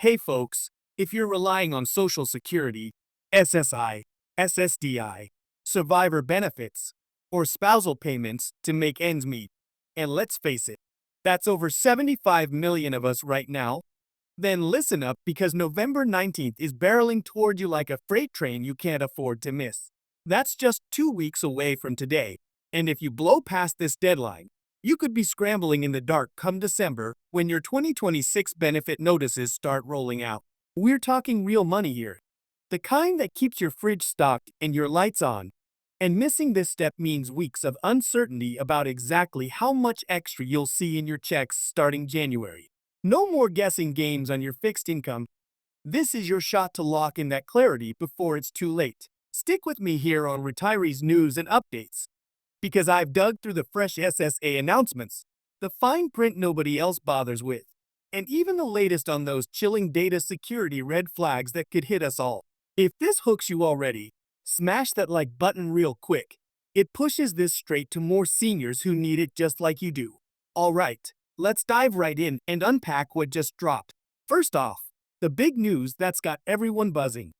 Hey folks, if you're relying on Social Security, SSI, SSDI, survivor benefits, or spousal payments to make ends meet, and let's face it, that's over 75 million of us right now, then listen up because November 19th is barreling toward you like a freight train you can't afford to miss. That's just 2 weeks away from today, and if you blow past this deadline, you could be scrambling in the dark come December when your 2026 benefit notices start rolling out. We're talking real money here, the kind that keeps your fridge stocked and your lights on. And missing this step means weeks of uncertainty about exactly how much extra you'll see in your checks starting January. No more guessing games on your fixed income. This is your shot to lock in that clarity before it's too late. Stick with me here on Retiree's news and updates, because I've dug through the fresh SSA announcements, the fine print nobody else bothers with, and even the latest on those chilling data security red flags that could hit us all. If this hooks you already, smash that like button real quick. It pushes this straight to more seniors who need it just like you do. Alright, let's dive right in and unpack what just dropped. First off, the big news that's got everyone buzzing.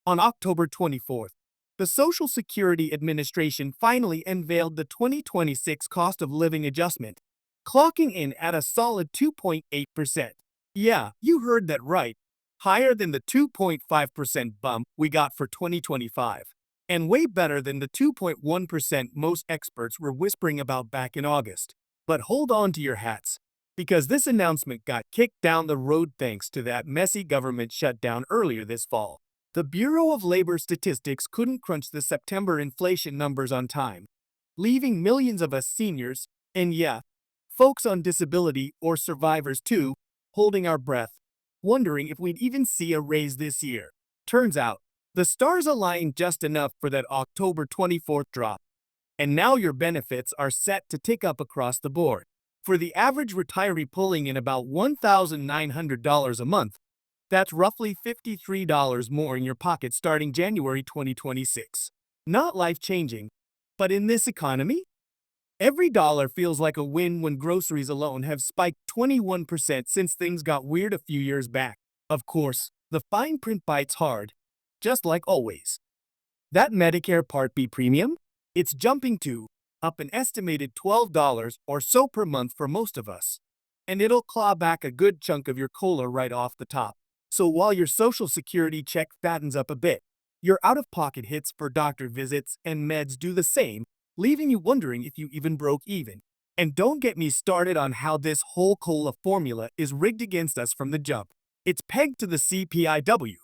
On October 24th, the Social Security Administration finally unveiled the 2026 cost of living adjustment, clocking in at a solid 2.8%. Yeah, you heard that right. Higher than the 2.5% bump we got for 2025, and way better than the 2.1% most experts were whispering about back in August. But hold on to your hats, because this announcement got kicked down the road thanks to that messy government shutdown earlier this fall. The Bureau of Labor Statistics couldn't crunch the September inflation numbers on time, leaving millions of us seniors, and yeah, folks on disability or survivors too, holding our breath, wondering if we'd even see a raise this year. Turns out, the stars aligned just enough for that October 24th drop, and now your benefits are set to tick up across the board. For the average retiree pulling in about $1,900 a month, that's roughly $53 more in your pocket starting January 2026. Not life-changing, but in this economy, every dollar feels like a win when groceries alone have spiked 21% since things got weird a few years back. Of course, the fine print bites hard, just like always. That Medicare Part B premium? It's jumping to up an estimated $12 or so per month for most of us. And it'll claw back a good chunk of your COLA right off the top. So while your Social Security check fattens up a bit, your out-of-pocket hits for doctor visits and meds do the same, leaving you wondering if you even broke even. And don't get me started on how this whole COLA formula is rigged against us from the jump. It's pegged to the CPIW,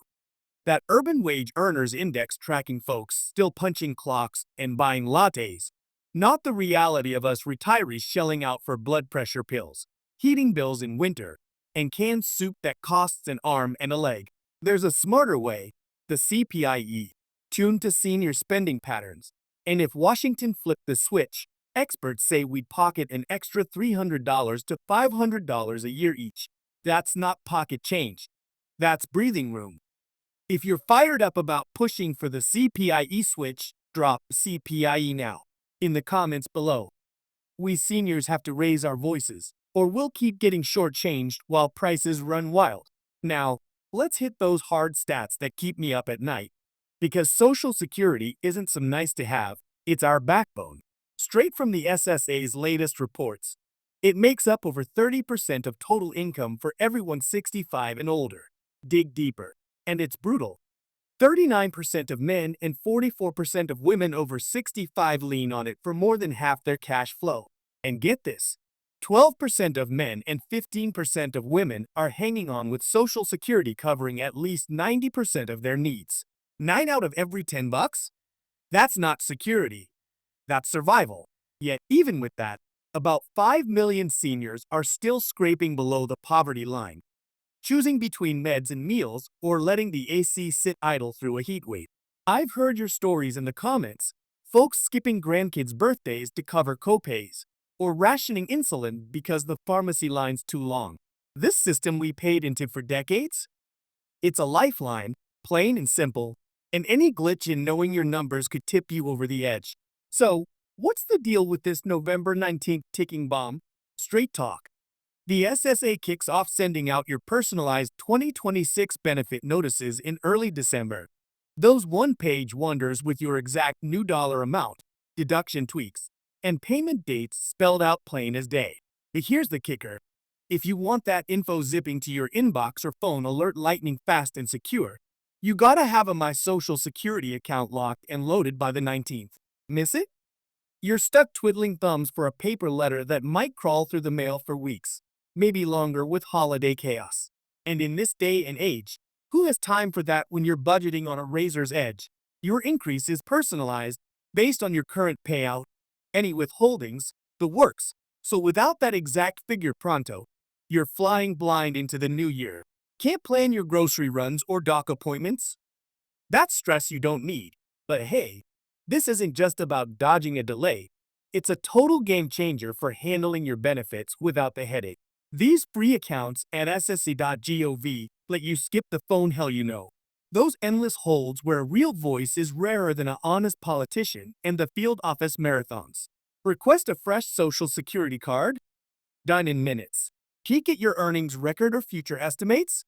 that urban wage earners index tracking folks still punching clocks and buying lattes, not the reality of us retirees shelling out for blood pressure pills, heating bills in winter, and canned soup that costs an arm and a leg. There's a smarter way, the CPIE, tuned to senior spending patterns. And if Washington flipped the switch, experts say we'd pocket an extra $300 to $500 a year each. That's not pocket change. That's breathing room. If you're fired up about pushing for the CPIE switch, drop CPIE now in the comments below. We seniors have to raise our voices, or we'll keep getting shortchanged while prices run wild. Now, let's hit those hard stats that keep me up at night. Because Social Security isn't some nice to have, it's our backbone. Straight from the SSA's latest reports, it makes up over 30% of total income for everyone 65 and older. Dig deeper, and it's brutal. 39% of men and 44% of women over 65 lean on it for more than half their cash flow. And get this, 12% of men and 15% of women are hanging on with Social Security covering at least 90% of their needs. 9 out of every 10 bucks? That's not security. That's survival. Yet, even with that, about 5 million seniors are still scraping below the poverty line, choosing between meds and meals or letting the AC sit idle through a heat wave. I've heard your stories in the comments, folks skipping grandkids' birthdays to cover copays, or rationing insulin because the pharmacy line's too long. This system we paid into for decades? It's a lifeline, plain and simple, and any glitch in knowing your numbers could tip you over the edge. So, what's the deal with this November 19th ticking bomb? Straight talk. The SSA kicks off sending out your personalized 2026 benefit notices in early December. Those one-page wonders with your exact new dollar amount, deduction tweaks, and payment dates spelled out plain as day. But here's the kicker. If you want that info zipping to your inbox or phone alert lightning fast and secure, you gotta have a My Social Security account locked and loaded by the 19th. Miss it? You're stuck twiddling thumbs for a paper letter that might crawl through the mail for weeks, maybe longer with holiday chaos. And in this day and age, who has time for that when you're budgeting on a razor's edge? Your increase is personalized based on your current payout, any withholdings, the works. So without that exact figure pronto, you're flying blind into the new year. Can't plan your grocery runs or doc appointments? That's stress you don't need. But hey, this isn't just about dodging a delay. It's a total game changer for handling your benefits without the headache. These free accounts at SSA.gov let you skip the phone hell you know. Those endless holds where a real voice is rarer than an honest politician and the field office marathons. Request a fresh Social Security card? Done in minutes. Peek at your earnings record or future estimates?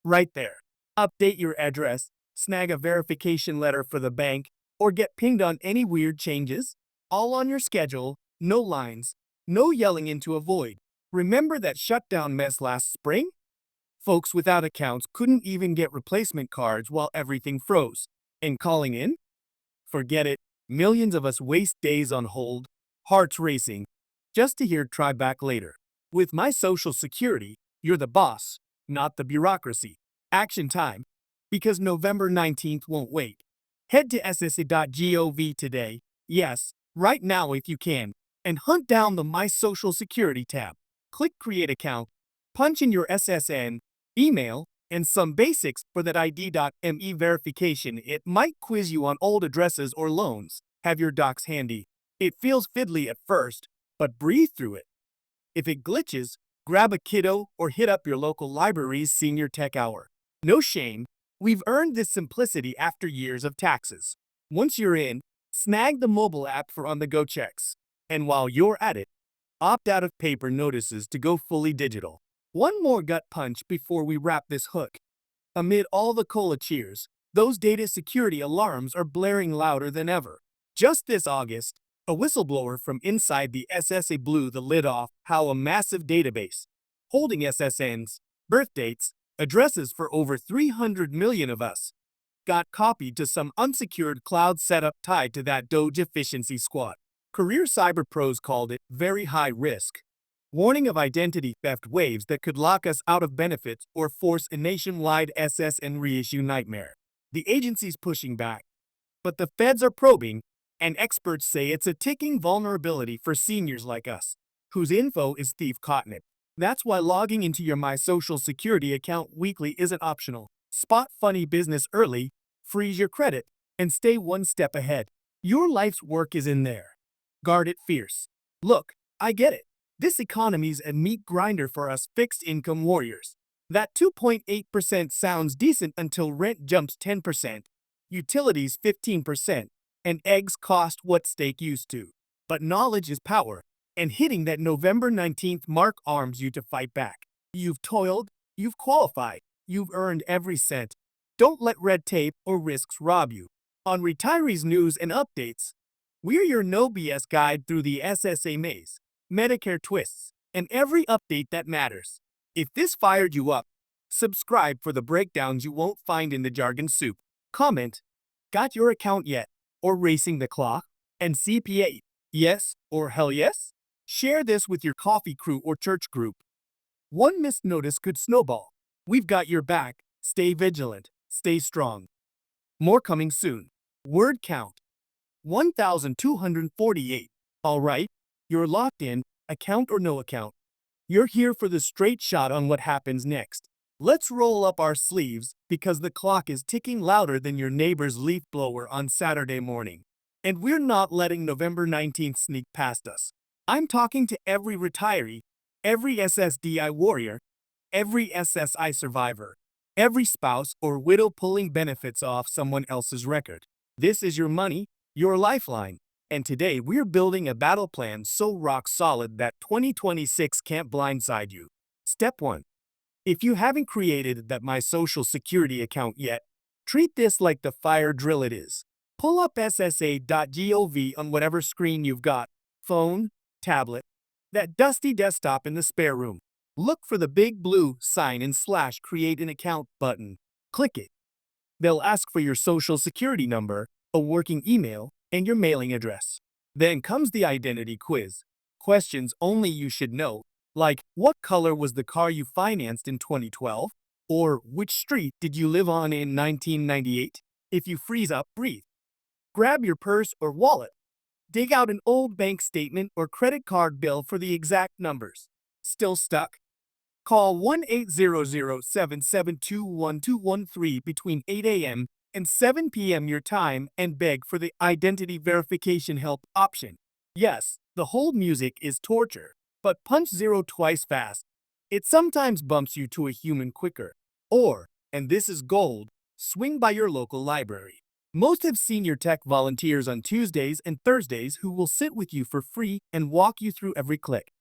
Right there. Update your address, snag a verification letter for the bank, or get pinged on any weird changes? All on your schedule, no lines, no yelling into a void. Remember that shutdown mess last spring? Folks without accounts couldn't even get replacement cards while everything froze. And calling in? Forget it. Millions of us waste days on hold, hearts racing, just to hear try back later. With My Social Security, you're the boss, not the bureaucracy. Action time, because November 19th won't wait. Head to SSA.gov today, yes, right now if you can, and hunt down the My Social Security tab. Click Create Account, punch in your SSN, email, and some basics for that ID.me verification. It might quiz you on old addresses or loans. Have your docs handy. It feels fiddly at first, but breathe through it. If it glitches, grab a kiddo or hit up your local library's senior tech hour. No shame, we've earned this simplicity after years of taxes. Once you're in, snag the mobile app for on-the-go checks. And while you're at it, opt out of paper notices to go fully digital. One more gut punch before we wrap this hook. Amid all the cola cheers, those data security alarms are blaring louder than ever. Just this August, a whistleblower from inside the SSA blew the lid off how a massive database, holding SSNs, birth dates, addresses for over 300 million of us, got copied to some unsecured cloud setup tied to that Doge efficiency squad. Career cyber pros called it very high risk, warning of identity theft waves that could lock us out of benefits or force a nationwide SSN reissue nightmare. The agency's pushing back, but the feds are probing, and experts say it's a ticking vulnerability for seniors like us, whose info is thief catnip. That's why logging into your My Social Security account weekly isn't optional. Spot funny business early, freeze your credit, and stay one step ahead. Your life's work is in there. Guard it fierce. Look, I get it. This economy's a meat grinder for us fixed-income warriors. That 2.8% sounds decent until rent jumps 10%, utilities 15%, and eggs cost what steak used to. But knowledge is power, and hitting that November 19th mark arms you to fight back. You've toiled, you've qualified, you've earned every cent. Don't let red tape or risks rob you. On Retiree's news and updates, we're your no BS guide through the SSA maze, Medicare twists, and every update that matters. If this fired you up, subscribe for the breakdowns you won't find in the jargon soup. Comment, got your account yet? Or racing the clock? And CPA, yes or hell yes? Share this with your coffee crew or church group. One missed notice could snowball. We've got your back. Stay vigilant. Stay strong. More coming soon. Word count 1,248. All right, you're locked in, account or no account. You're here for the straight shot on what happens next. Let's roll up our sleeves because the clock is ticking louder than your neighbor's leaf blower on Saturday morning. And we're not letting November 19th sneak past us. I'm talking to every retiree, every SSDI warrior, every SSI survivor, every spouse or widow pulling benefits off someone else's record. This is your money, your lifeline. And today we're building a battle plan so rock solid that 2026 can't blindside you. Step 1. If you haven't created that My Social Security account yet, treat this like the fire drill it is. Pull up SSA.gov on whatever screen you've got, phone, tablet, that dusty desktop in the spare room. Look for the big blue sign and slash create an account button. Click it. They'll ask for your social security number, a working email, and your mailing address. Then comes the identity quiz. Questions only you should know, like what color was the car you financed in 2012? Or which street did you live on in 1998? If you freeze up, breathe. Grab your purse or wallet. Dig out an old bank statement or credit card bill for the exact numbers. Still stuck? Call 1-800-772-1213 between 8 a.m. and 7 p.m. your time and beg for the identity verification help option. Yes, the hold music is torture, but punch 0 twice fast. It sometimes bumps you to a human quicker. Or, and this is gold, swing by your local library. Most have senior tech volunteers on Tuesdays and Thursdays who will sit with you for free and walk you through every click.